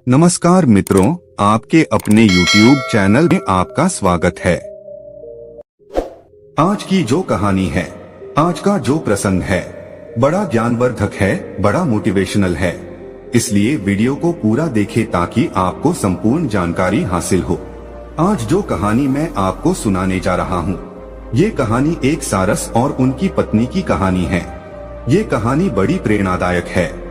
नमस्कार मित्रों, आपके अपने YouTube चैनल में आपका स्वागत है। आज की जो कहानी है, आज का जो प्रसंग है, बड़ा ज्ञानवर्धक है, बड़ा मोटिवेशनल है। इसलिए वीडियो को पूरा देखें ताकि आपको संपूर्ण जानकारी हासिल हो। आज जो कहानी मैं आपको सुनाने जा रहा हूँ, ये कहानी एक सारस और उनकी पत्नी की कहानी है। ये कहानी बड़ी प्रेरणादायक है।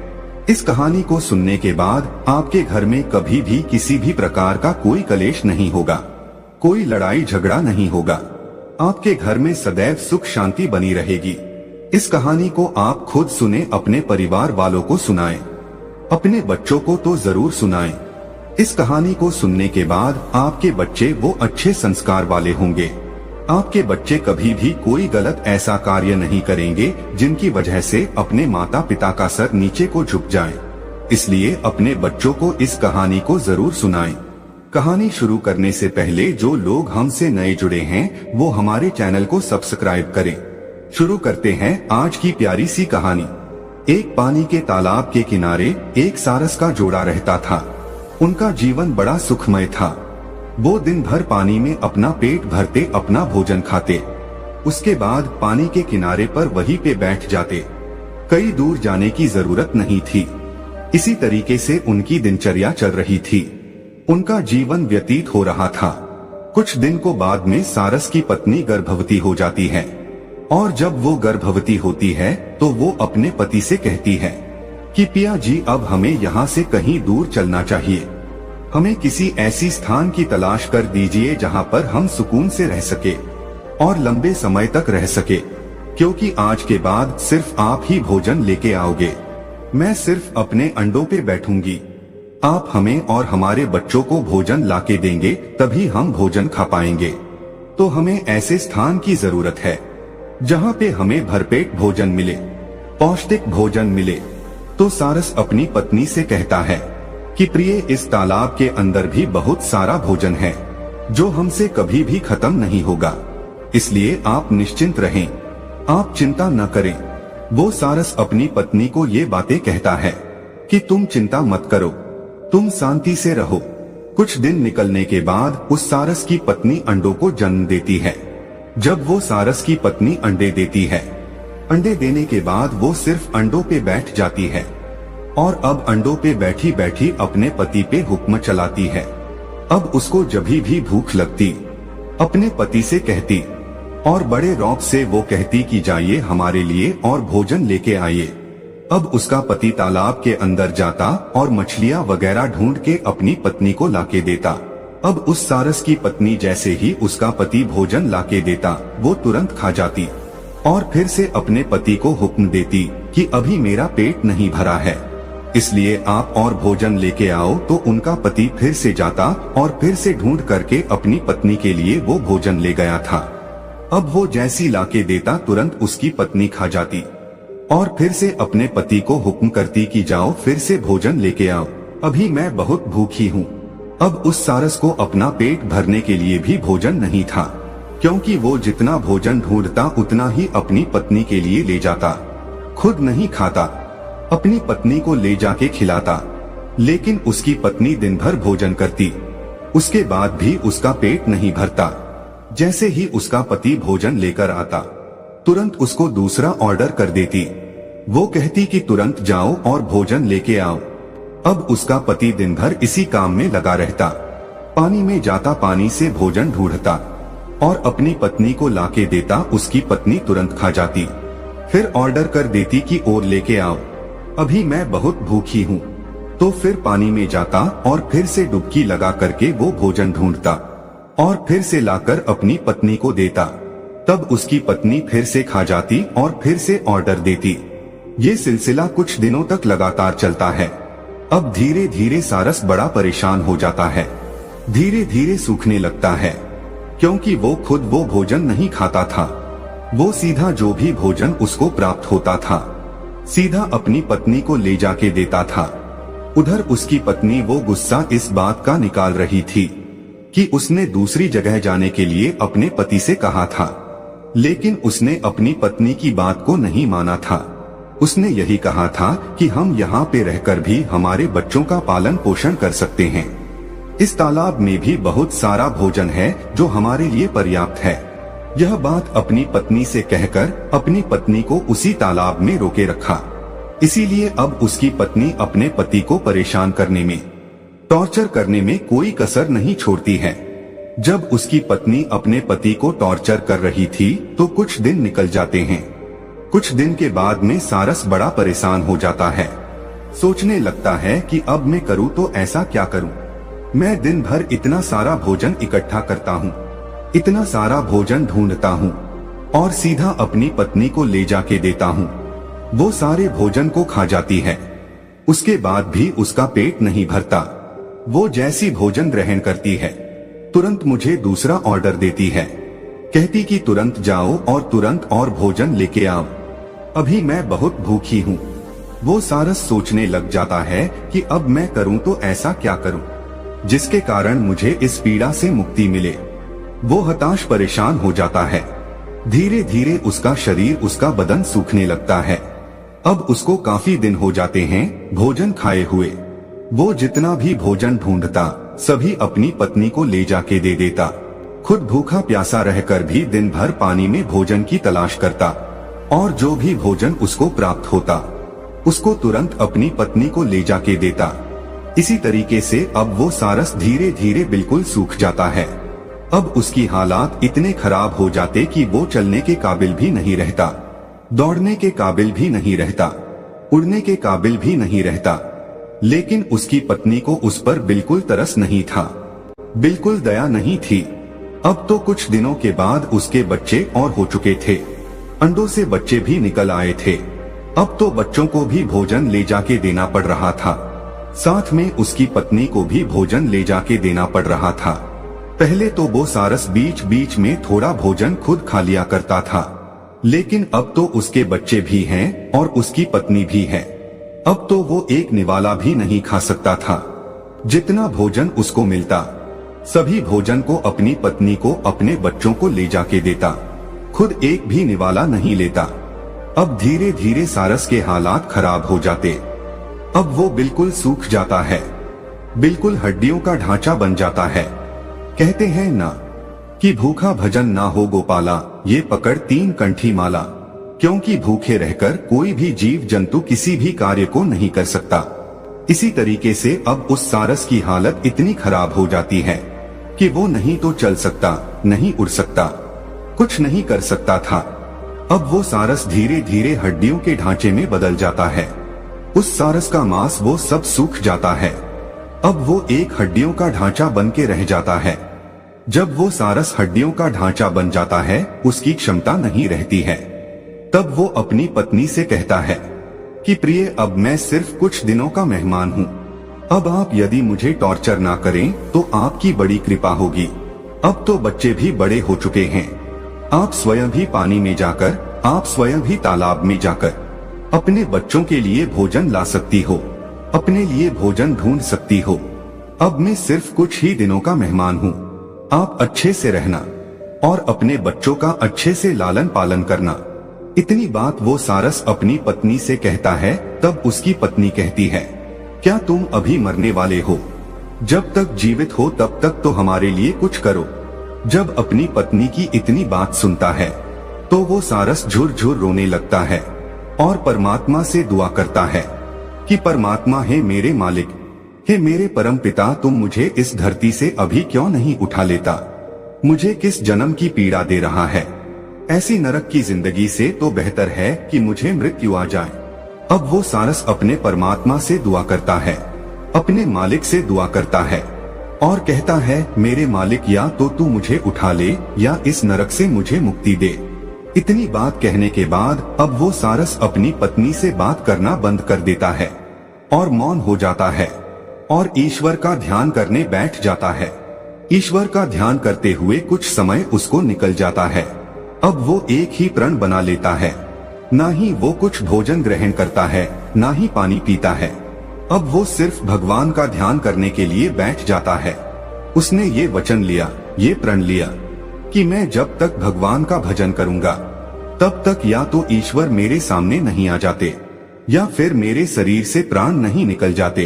इस कहानी को सुनने के बाद आपके घर में कभी भी किसी भी प्रकार का कोई कलेश नहीं होगा, कोई लड़ाई झगड़ा नहीं होगा। आपके घर में सदैव सुख शांति बनी रहेगी। इस कहानी को आप खुद सुने, अपने परिवार वालों को सुनाएं, अपने बच्चों को तो जरूर सुनाएं। इस कहानी को सुनने के बाद आपके बच्चे वो अच्छे संस्कार वाले होंगे। आपके बच्चे कभी भी कोई गलत ऐसा कार्य नहीं करेंगे जिनकी वजह से अपने माता पिता का सर नीचे को झुक जाए। इसलिए अपने बच्चों को इस कहानी को जरूर सुनाएं। कहानी शुरू करने से पहले जो लोग हमसे नए जुड़े हैं वो हमारे चैनल को सब्सक्राइब करें। शुरू करते हैं आज की प्यारी सी कहानी। एक पानी के तालाब के किनारे एक सारस का जोड़ा रहता था। उनका जीवन बड़ा सुखमय था। वो दिन भर पानी में अपना पेट भरते, अपना भोजन खाते, उसके बाद पानी के किनारे पर वहीं पे बैठ जाते। कहीं दूर जाने की जरूरत नहीं थी। इसी तरीके से उनकी दिनचर्या चल रही थी। उनका जीवन व्यतीत हो रहा था। कुछ दिन को बाद में सारस की पत्नी गर्भवती हो जाती है और जब वो गर्भवती होती है तो वो अपने पति से कहती है कि पिया जी, अब हमें यहाँ से कहीं दूर चलना चाहिए। हमें किसी ऐसी स्थान की तलाश कर दीजिए जहाँ पर हम सुकून से रह सके और लंबे समय तक रह सके, क्योंकि आज के बाद सिर्फ आप ही भोजन लेके आओगे। मैं सिर्फ अपने अंडों पे बैठूंगी। आप हमें और हमारे बच्चों को भोजन लाके देंगे, तभी हम भोजन खा पाएंगे। तो हमें ऐसे स्थान की जरूरत है जहाँ पे हमें भरपेट भोजन मिले, पौष्टिक भोजन मिले। तो सारस अपनी पत्नी से कहता है कि प्रिय, इस तालाब के अंदर भी बहुत सारा भोजन है जो हमसे कभी भी खत्म नहीं होगा। इसलिए आप निश्चिंत रहें, आप चिंता न करें। वो सारस अपनी पत्नी को ये बातें कहता है कि तुम चिंता मत करो, तुम शांति से रहो। कुछ दिन निकलने के बाद उस सारस की पत्नी अंडों को जन्म देती है। जब वो सारस की पत्नी अंडे देती है, अंडे देने के बाद वो सिर्फ अंडों पे बैठ जाती है और अब अंडों पे बैठी बैठी अपने पति पे हुक्म चलाती है। अब उसको जभी भी भूख लगती, अपने पति से कहती और बड़े रौब से वो कहती कि जाइए हमारे लिए और भोजन लेके आइए। अब उसका पति तालाब के अंदर जाता और मछलियां वगैरह ढूंढ के अपनी पत्नी को लाके देता। अब उस सारस की पत्नी जैसे ही उसका पति भोजन लाके देता, वो तुरंत खा जाती और फिर से अपने पति को हुक्म देती कि अभी मेरा पेट नहीं भरा है, इसलिए आप और भोजन लेके आओ। तो उनका पति फिर से जाता और फिर से ढूंढ करके अपनी पत्नी के लिए वो भोजन ले गया था। अब वो जैसी लाके देता, तुरंत उसकी पत्नी खा जाती और फिर से अपने पति को हुक्म करती कि जाओ फिर से भोजन लेके आओ, अभी मैं बहुत भूखी हूँ। अब उस सारस को अपना पेट भरने के लिए भी भोजन नहीं था, क्योंकि वो जितना भोजन ढूंढता उतना ही अपनी पत्नी के लिए ले जाता। खुद नहीं खाता, अपनी पत्नी को ले जाके खिलाता, लेकिन उसकी पत्नी दिन भर भोजन करती, उसके बाद भी उसका पेट नहीं भरता। जैसे ही उसका पति भोजन लेकर आता, तुरंत उसको दूसरा ऑर्डर कर देती। वो कहती कि तुरंत जाओ और भोजन लेके आओ। अब उसका पति दिन भर इसी काम में लगा रहता, पानी में जाता, पानी से भोजन ढूंढता और अपनी पत्नी को लाके देता। उसकी पत्नी तुरंत खा जाती, फिर ऑर्डर कर देती कि और लेके आओ, अभी मैं बहुत भूखी हूँ। तो फिर पानी में जाता और फिर से डुबकी लगा करके वो भोजन ढूंढता और फिर से लाकर अपनी पत्नी को देता। तब उसकी पत्नी फिर से खा जाती और फिर से ऑर्डर देती। ये सिलसिला कुछ दिनों तक लगातार चलता है। अब धीरे धीरे सारस बड़ा परेशान हो जाता है, धीरे धीरे सूखने लगता है, क्योंकि वो खुद वो भोजन नहीं खाता था। वो सीधा जो भी भोजन उसको प्राप्त होता था, सीधा अपनी पत्नी को ले जाके देता था। उधर उसकी पत्नी वो गुस्सा इस बात का निकाल रही थी कि उसने दूसरी जगह जाने के लिए अपने पति से कहा था, लेकिन उसने अपनी पत्नी की बात को नहीं माना था। उसने यही कहा था कि हम यहाँ पे रहकर भी हमारे बच्चों का पालन पोषण कर सकते हैं। इस तालाब में भी बहुत सारा भोजन है जो हमारे लिए पर्याप्त है। यह बात अपनी पत्नी से कहकर अपनी पत्नी को उसी तालाब में रोके रखा। इसीलिए अब उसकी पत्नी अपने पति को परेशान करने में, टॉर्चर करने में कोई कसर नहीं छोड़ती है। जब उसकी पत्नी अपने पति को टॉर्चर कर रही थी तो कुछ दिन निकल जाते हैं। कुछ दिन के बाद में सारस बड़ा परेशान हो जाता है। सोचने लगता है कि अब मैं करूँ तो ऐसा क्या करूँ। मैं दिन भर इतना सारा भोजन इकट्ठा करता हूँ, इतना सारा भोजन ढूंढता हूँ और सीधा अपनी पत्नी को ले जाके देता हूँ। वो सारे भोजन को खा जाती है। उसके बाद भी उसका पेट नहीं भरता। वो जैसी भोजन ग्रहण करती है तुरंत मुझे दूसरा ऑर्डर देती है। कहती कि तुरंत जाओ और तुरंत और भोजन लेके आओ, अभी मैं बहुत भूखी हूँ। वो सारस सोचने लग जाता है कि अब मैं करूँ तो ऐसा क्या करूँ जिसके कारण मुझे इस पीड़ा से मुक्ति मिले। वो हताश परेशान हो जाता है। धीरे धीरे उसका शरीर, उसका बदन सूखने लगता है। अब उसको काफी दिन हो जाते हैं भोजन खाए हुए। वो जितना भी भोजन ढूंढता सभी अपनी पत्नी को ले जाके दे देता। खुद भूखा प्यासा रहकर भी दिन भर पानी में भोजन की तलाश करता और जो भी भोजन उसको प्राप्त होता उसको तुरंत अपनी पत्नी को ले जाके देता। इसी तरीके से अब वो सारस धीरे धीरे बिल्कुल सूख जाता है। अब उसकी हालात इतने खराब हो जाते कि वो चलने के काबिल भी नहीं रहता, दौड़ने के काबिल भी नहीं रहता, उड़ने के काबिल भी नहीं रहता। लेकिन उसकी पत्नी को उस पर बिल्कुल तरस नहीं था, बिल्कुल दया नहीं थी। अब तो कुछ दिनों के बाद उसके बच्चे और हो चुके थे, अंडों से बच्चे भी निकल आए थे। अब तो बच्चों को भी भोजन ले जाके देना पड़ रहा था, साथ में उसकी पत्नी को भी भोजन ले जाके देना पड़ रहा था। पहले तो वो सारस बीच बीच में थोड़ा भोजन खुद खा लिया करता था, लेकिन अब तो उसके बच्चे भी हैं और उसकी पत्नी भी है। अब तो वो एक निवाला भी नहीं खा सकता था। जितना भोजन उसको मिलता सभी भोजन को अपनी पत्नी को, अपने बच्चों को ले जाके देता, खुद एक भी निवाला नहीं लेता। अब धीरे धीरे सारस के हालात खराब हो जाते। अब वो बिल्कुल सूख जाता है, बिल्कुल हड्डियों का ढांचा बन जाता है। कहते हैं ना कि भूखा भजन ना हो गोपाला, ये पकड़ 3 कंठी माला। क्योंकि भूखे रहकर कोई भी जीव जंतु किसी भी कार्य को नहीं कर सकता। इसी तरीके से अब उस सारस की हालत इतनी खराब हो जाती है कि वो नहीं तो चल सकता, नहीं उड़ सकता, कुछ नहीं कर सकता था। अब वो सारस धीरे धीरे हड्डियों के ढांचे में बदल जाता है। उस सारस का मांस वो सब सूख जाता है। अब वो एक हड्डियों का ढांचा बन के रह जाता है। जब वो सारस हड्डियों का ढांचा बन जाता है, उसकी क्षमता नहीं रहती है। तब वो अपनी पत्नी से कहता है कि प्रिय, अब मैं सिर्फ कुछ दिनों का मेहमान हूँ। अब आप यदि मुझे टॉर्चर ना करें तो आपकी बड़ी कृपा होगी। अब तो बच्चे भी बड़े हो चुके हैं। आप स्वयं भी पानी में जाकर, आप स्वयं भी तालाब में जाकर अपने बच्चों के लिए भोजन ला सकती हो, अपने लिए भोजन ढूंढ सकती हो। अब मैं सिर्फ कुछ ही दिनों का मेहमान हूँ। आप अच्छे से रहना और अपने बच्चों का अच्छे से लालन पालन करना। इतनी बात वो सारस अपनी पत्नी से कहता है। तब उसकी पत्नी कहती है, क्या तुम अभी मरने वाले हो? जब तक जीवित हो तब तक तो हमारे लिए कुछ करो। जब अपनी पत्नी की इतनी बात सुनता है तो वो सारस झुरझुर रोने लगता है और परमात्मा से दुआ करता है कि परमात्मा, हे मेरे मालिक, हे मेरे परम पिता, तुम मुझे इस धरती से अभी क्यों नहीं उठा लेता? मुझे किस जन्म की पीड़ा दे रहा है? ऐसी नरक की जिंदगी से तो बेहतर है कि मुझे मृत्यु आ जाए। अब वो सारस अपने परमात्मा से दुआ करता है, अपने मालिक से दुआ करता है और कहता है, मेरे मालिक, या तो तू मुझे उठा ले या इस नरक से मुझे मुक्ति दे। इतनी बात कहने के बाद अब वो सारस अपनी पत्नी से बात करना बंद कर देता है और मौन हो जाता है और ईश्वर का ध्यान करने बैठ जाता है। ईश्वर का ध्यान करते हुए कुछ समय उसको निकल जाता है। अब वो एक ही प्रण बना लेता है, ना ही वो कुछ भोजन ग्रहण करता है, ना ही पानी पीता है। अब वो सिर्फ भगवान का ध्यान करने के लिए बैठ जाता है। उसने ये वचन लिया, ये प्रण लिया कि मैं जब तक भगवान का भजन करूंगा तब तक या तो ईश्वर मेरे सामने नहीं आ जाते या फिर मेरे शरीर से प्राण नहीं निकल जाते,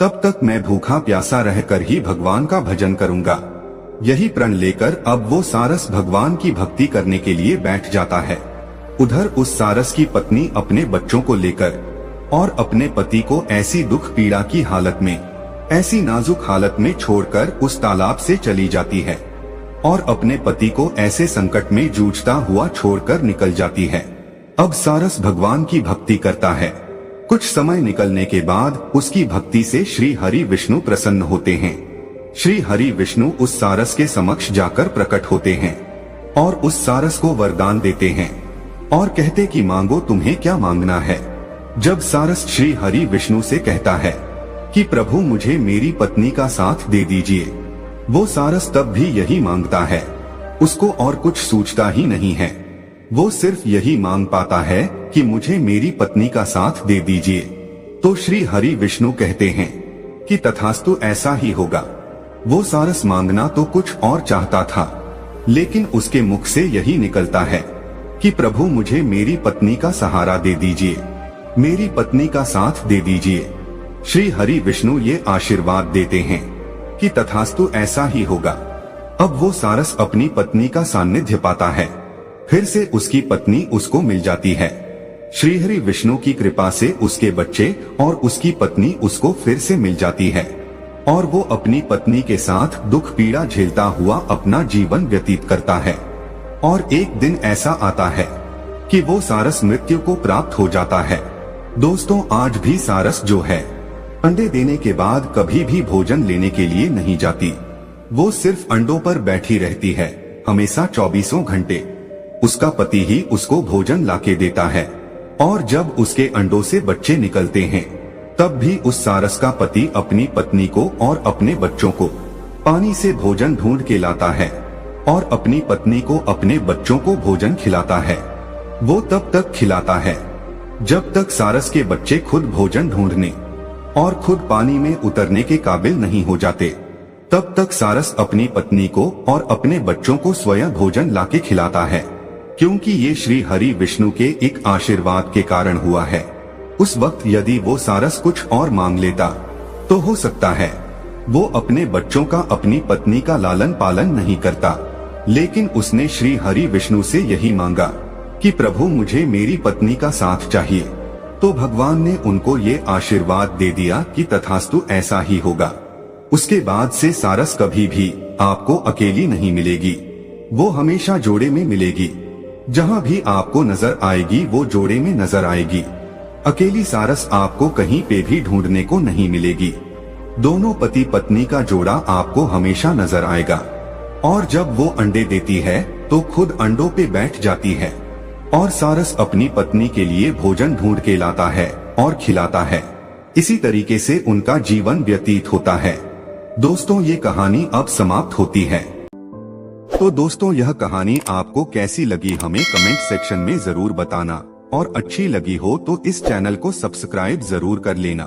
तब तक मैं भूखा प्यासा रहकर ही भगवान का भजन करूंगा। यही प्रण लेकर अब वो सारस भगवान की भक्ति करने के लिए बैठ जाता है। उधर उस सारस की पत्नी अपने बच्चों को लेकर और अपने पति को ऐसी दुख पीड़ा की हालत में, ऐसी नाजुक हालत में छोड़कर उस तालाब से चली जाती है और अपने पति को ऐसे संकट में जूझता हुआ छोड़कर निकल जाती है। अब सारस भगवान की भक्ति करता है। कुछ समय निकलने के बाद उसकी भक्ति से श्री हरि विष्णु प्रसन्न होते हैं। श्री हरि विष्णु उस सारस के समक्ष जाकर प्रकट होते हैं और उस सारस को वरदान देते हैं और कहते कि मांगो, तुम्हें क्या मांगना है। जब सारस श्री हरि विष्णु से कहता है कि प्रभु मुझे मेरी पत्नी का साथ दे दीजिए, वो सारस तब भी यही मांगता है, उसको और कुछ सूझता ही नहीं है। वो सिर्फ यही मांग पाता है कि मुझे मेरी पत्नी का साथ दे दीजिए। तो श्री हरि विष्णु कहते हैं कि तथास्तु, ऐसा ही होगा। वो सारस मांगना तो कुछ और चाहता था, लेकिन उसके मुख से यही निकलता है कि प्रभु मुझे मेरी पत्नी का सहारा दे दीजिए, मेरी पत्नी का साथ दे दीजिए। श्री हरि विष्णु ये आशीर्वाद देते हैं कि तथास्तु, ऐसा ही होगा। अब वो सारस अपनी पत्नी का सानिध्य पाता है। फिर से उसकी पत्नी उसको मिल जाती है। श्री हरि विष्णु की कृपा से उसके बच्चे और उसकी पत्नी उसको फिर से मिल जाती है और वो अपनी पत्नी के साथ दुख पीड़ा झेलता हुआ अपना जीवन व्यतीत करता है। और एक दिन ऐसा आता है कि वो सारस मृत्यु को प्राप्त हो जाता है। दोस्तों, आज भी सारस जो है, अंडे देने के बाद कभी भी भोजन लेने के लिए नहीं जाती। वो सिर्फ अंडों पर बैठी रहती है, हमेशा 24 घंटे। उसका पति ही उसको भोजन लाके देता है और जब उसके अंडों से बच्चे निकलते हैं, तब भी उस सारस का पति अपनी पत्नी को और अपने बच्चों को पानी से भोजन ढूंढ के लाता है और अपनी पत्नी को अपने बच्चों को भोजन खिलाता है। वो तब तक खिलाता है जब तक सारस के बच्चे खुद भोजन ढूंढने और खुद पानी में उतरने के काबिल नहीं हो जाते। तब तक सारस अपनी पत्नी को और अपने बच्चों को स्वयं भोजन लाके खिलाता है, क्योंकि ये श्री हरि विष्णु के एक आशीर्वाद के कारण हुआ है। उस वक्त यदि वो सारस कुछ और मांग लेता तो हो सकता है वो अपने बच्चों का, अपनी पत्नी का लालन पालन नहीं करता, लेकिन उसने श्री हरि विष्णु से यही मांगा कि प्रभु मुझे मेरी पत्नी का साथ चाहिए। तो भगवान ने उनको ये आशीर्वाद दे दिया कि तथास्तु, ऐसा ही होगा। उसके बाद से सारस कभी भी आपको अकेली नहीं मिलेगी, वो हमेशा जोड़े में मिलेगी। जहाँ भी आपको नजर आएगी वो जोड़े में नजर आएगी। अकेली सारस आपको कहीं पे भी ढूंढने को नहीं मिलेगी। दोनों पति पत्नी का जोड़ा आपको हमेशा नजर आएगा। और जब वो अंडे देती है तो खुद अंडों पे बैठ जाती है और सारस अपनी पत्नी के लिए भोजन ढूंढ के लाता है और खिलाता है। इसी तरीके से उनका जीवन व्यतीत होता है। दोस्तों, ये कहानी अब समाप्त होती है। तो दोस्तों, यह कहानी आपको कैसी लगी हमें कमेंट सेक्शन में जरूर बताना और अच्छी लगी हो तो इस चैनल को सब्सक्राइब जरूर कर लेना।